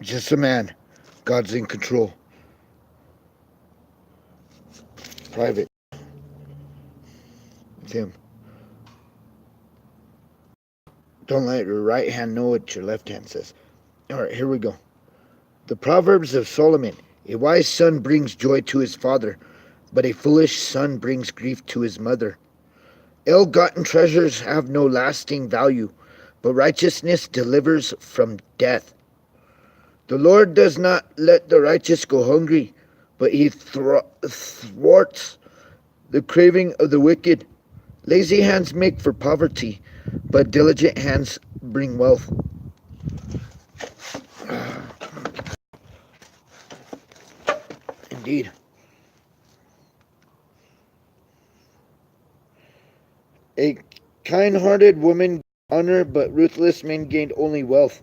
Just a man. God's in control. Private. It's him. Don't let your right hand know what your left hand says. Alright, here we go. The Proverbs of Solomon. A wise son brings joy to his father, but a foolish son brings grief to his mother. Ill-gotten treasures have no lasting value, but righteousness delivers from death. The Lord does not let the righteous go hungry, but he thwarts the craving of the wicked. Lazy hands make for poverty, but diligent hands bring wealth. Indeed. A kind-hearted woman honor, but ruthless men gained only wealth.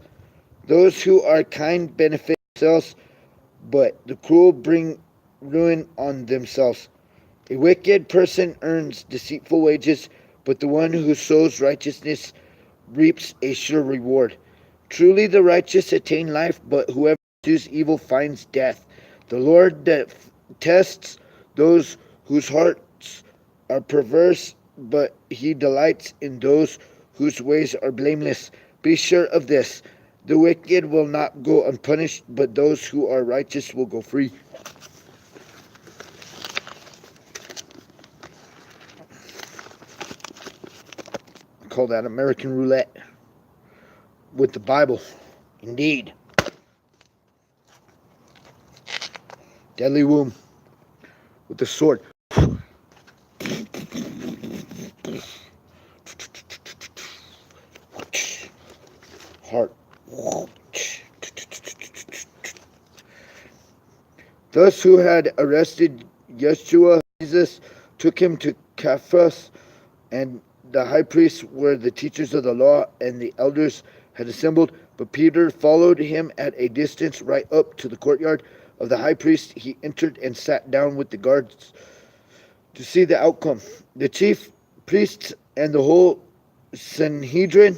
Those who are kind benefit themselves, but the cruel bring ruin on themselves. A wicked person earns deceitful wages, but the one who sows righteousness reaps a sure reward. Truly the righteous attain life, but whoever pursues evil finds death. The Lord tests those whose hearts are perverse, but he delights in those whose ways are blameless. Be sure of this: the wicked will not go unpunished, but those who are righteous will go free. I call that American roulette with the Bible. Indeed. Deadly womb with the sword. Heart. Those who had arrested Yeshua, Jesus, took him to Caiaphas, and the high priests, where the teachers of the law and the elders had assembled. But Peter followed him at a distance right up to the courtyard of the high priest. He entered and sat down with the guards to see the outcome. The chief priests and the whole Sanhedrin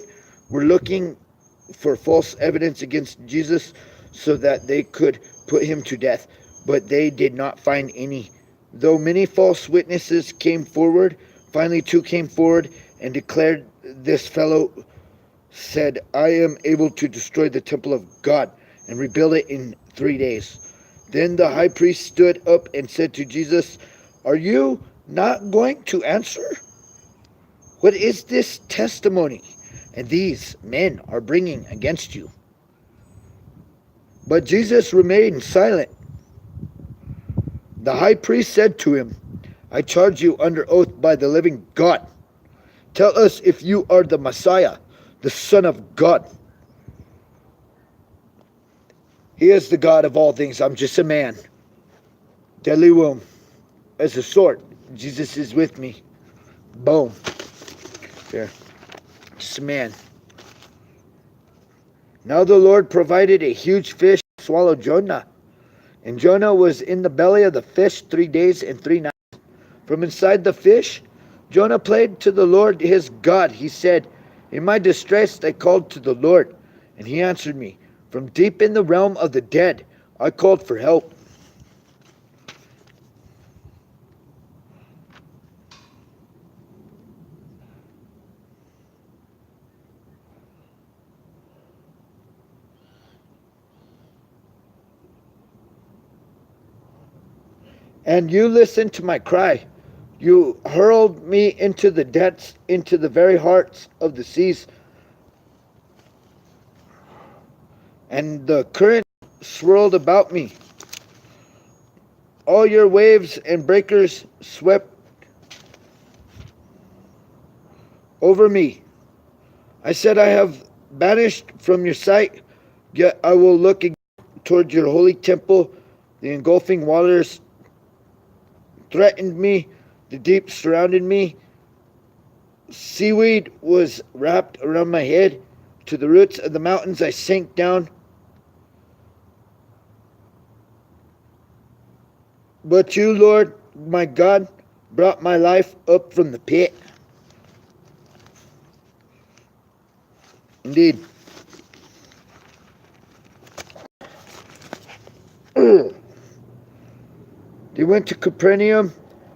were looking for false evidence against Jesus so that they could put him to death, but they did not find any. Though many false witnesses came forward, finally two came forward and declared, "This fellow said, I am able to destroy the temple of God and rebuild it in 3 days." Then the high priest stood up and said to Jesus, "Are you not going to answer? What is this testimony and these men are bringing against you?" But Jesus remained silent. The high priest said to him, "I charge you under oath by the living God. Tell us if you are the Messiah, the Son of God." "He is the God of all things. I'm just a man." Deadly wound as a sword. Jesus is with me. Boom. There. Just a man. Now the Lord provided a huge fish to swallow Jonah. And Jonah was in the belly of the fish 3 days and 3 nights. From inside the fish, Jonah prayed to the Lord his God. He said, "In my distress I called to the Lord, and he answered me. From deep in the realm of the dead I called for help." And you listened to my cry. You hurled me into the depths, into the very hearts of the seas. And the current swirled about me. All your waves and breakers swept over me. I said, "I have banished from your sight, yet I will look again toward your holy temple." The engulfing waters threatened me. The deep surrounded me. Seaweed was wrapped around my head. To the roots of the mountains I sank down. But you, Lord, my God, brought my life up from the pit. Indeed. He went to Capernaum,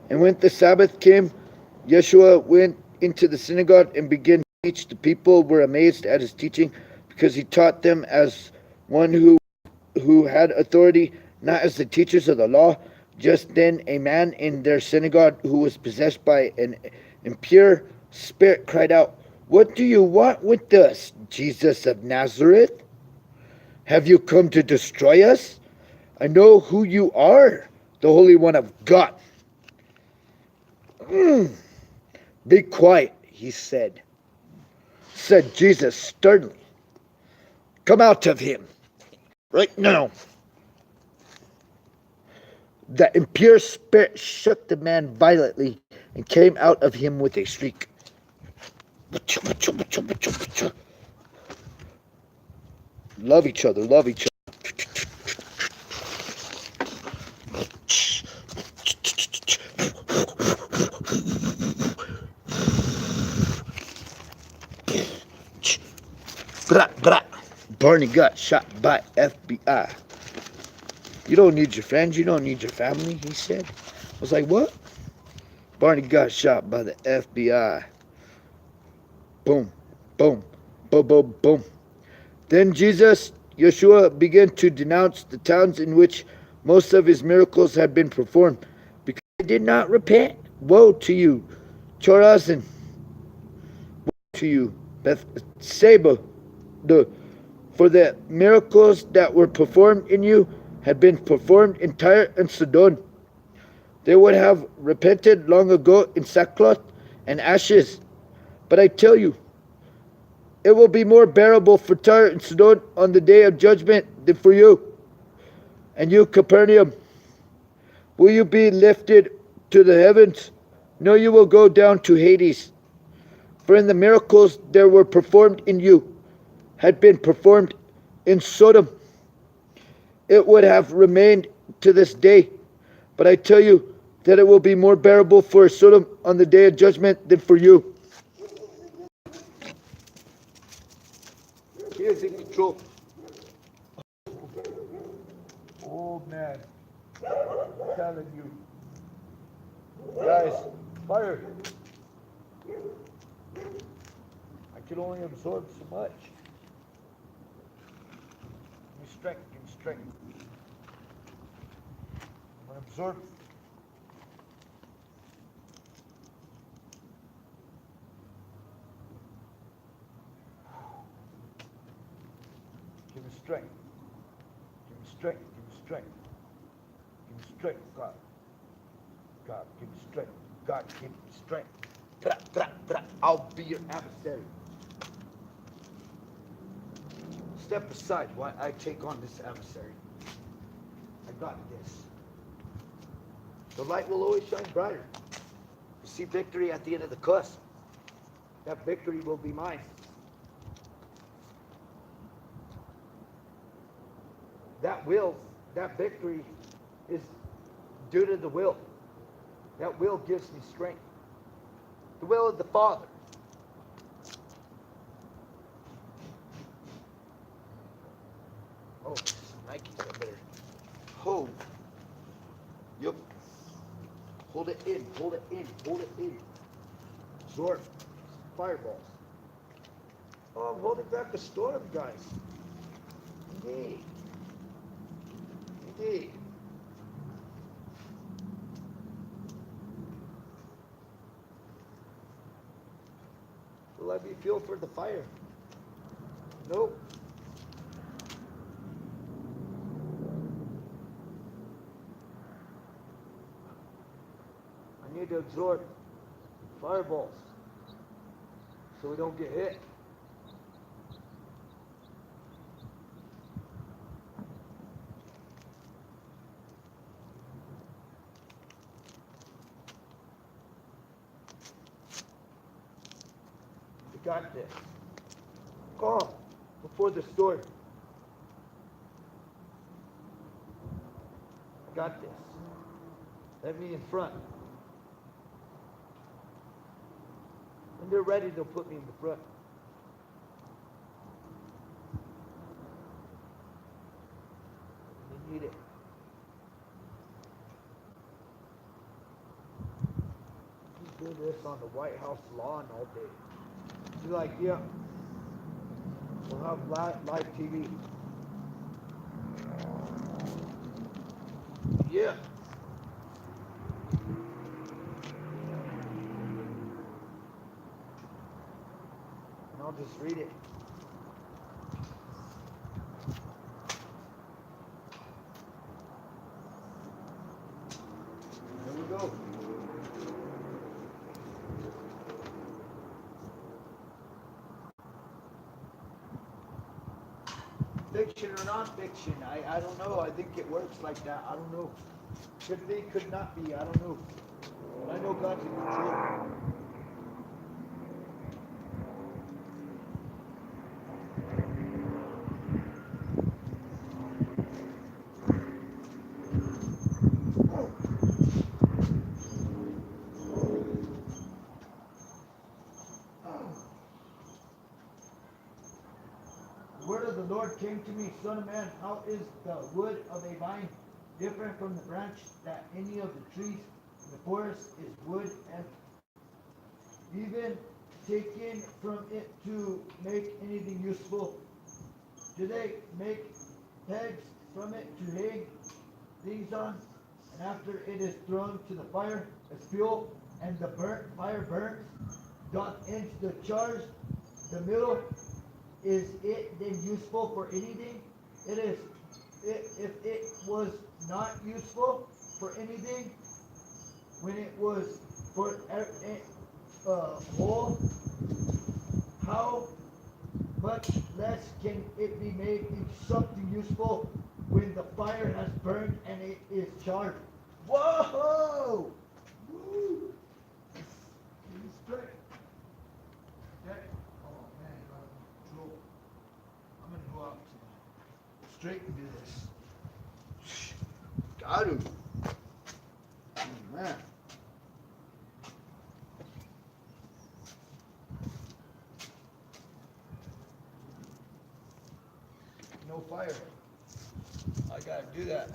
and when the Sabbath came, Yeshua went into the synagogue and began to teach. The people were amazed at his teaching, because he taught them as one who had authority, not as the teachers of the law. Just then a man in their synagogue who was possessed by an impure spirit cried out, "What do you want with us, Jesus of Nazareth? Have you come to destroy us? I know who you are, the Holy One of God." "Be quiet," he said Jesus sternly. "Come out of him right now." The impure spirit shook the man violently and came out of him with a shriek. Love each other, love each other. Blah, blah. Barney got shot by FBI. "You don't need your friends, you don't need your family," he said. I was like, "What?" "Barney got shot by the FBI. Boom, boom, boom, boom, boom." Then Yeshua began to denounce the towns in which most of his miracles had been performed, because they did not repent. "Woe to you, Chorazin! Woe to you, Bethsaida! For the miracles that were performed in you had been performed in Tyre and Sidon, they would have repented long ago in sackcloth and ashes. But I tell you, it will be more bearable for Tyre and Sidon on the day of judgment than for you. And you, Capernaum, will you be lifted to the heavens? No, you will go down to Hades. For in the miracles that were performed in you had been performed in Sodom, it would have remained to this day. But I tell you that it will be more bearable for Sodom on the day of judgment than for you." He is in control. Oh man, I'm telling you. Guys, fire. I can only absorb so much. Give me strength, give me strength. I'm gonna absorb. Give me strength. Give me strength, give me strength. Give me strength, God. God, give me strength. God, give me strength. Blah, blah, blah. I'll be your adversary. Step aside while I take on this adversary. I got this. The light will always shine brighter. You see victory at the end of the cusp. That victory will be mine. That victory is due to the will. That will gives me strength. The will of the Father. Oh, Nike, I better. Hold. Yep. Hold it in, hold it in, hold it in. Absorb. Fireballs. Oh, I'm holding back the storm, guys. Indeed. Indeed. Will I be fuel for the fire? Nope. I need to absorb fireballs so we don't get hit. We got this. Calm before the storm. I got this. Let me in front. When they're ready, they'll put me in the front. They need it. do this on the White House lawn all day. She's like, yeah, we'll have live TV. Yeah. And I'll just read it. There we go. Fiction or non-fiction, I don't know. I think it works like that. I don't know. Could be, could not be. I don't know. But I know God's in control. The word of the Lord came to me, Son of man, how is the wood of a vine different from the branch that any of the trees in the forest is wood and even taken from it to make anything useful? Do they make pegs from it to hang things on? And after it is thrown to the fire as fuel, and the fire burns, doth into the chars the middle, is it then useful for anything? It is. If it was not useful for anything, when it was for whole, how much less can it be made into something useful when the fire has burned and it is charred? Whoa! Woo! Straight. Okay. Oh man, I'm out of control. I'm gonna go out to the straight and do this. Got him. Oh, man. No fire. I gotta do that.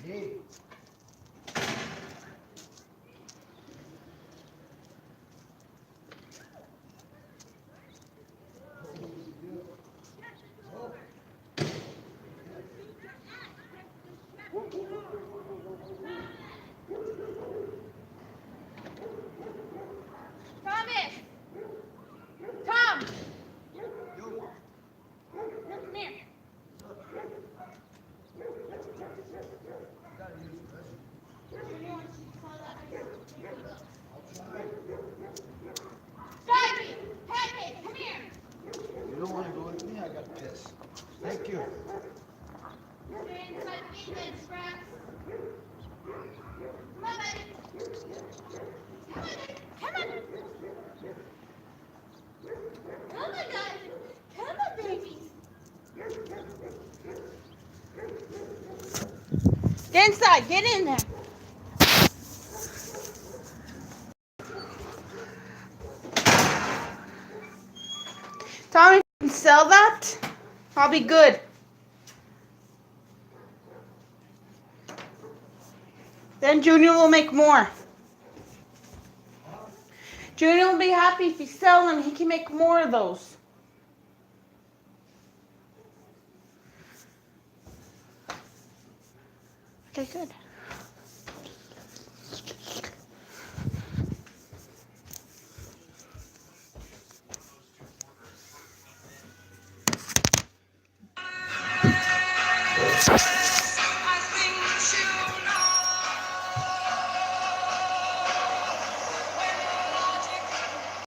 Hey. Thomas! Tom! Come here. Sparky! Pancake, come here. You don't want to go with me? I got this. Thank you. Stay inside the feet then, Scraps. Come on, buddy. Come on, buddy. Come on. Come on, guys. Come on, babies. Get inside. Get in there. Tommy, if you can sell that, I'll be good. Then Junior will make more. Junior will be happy if you sell them. He can make more of those. Okay, good.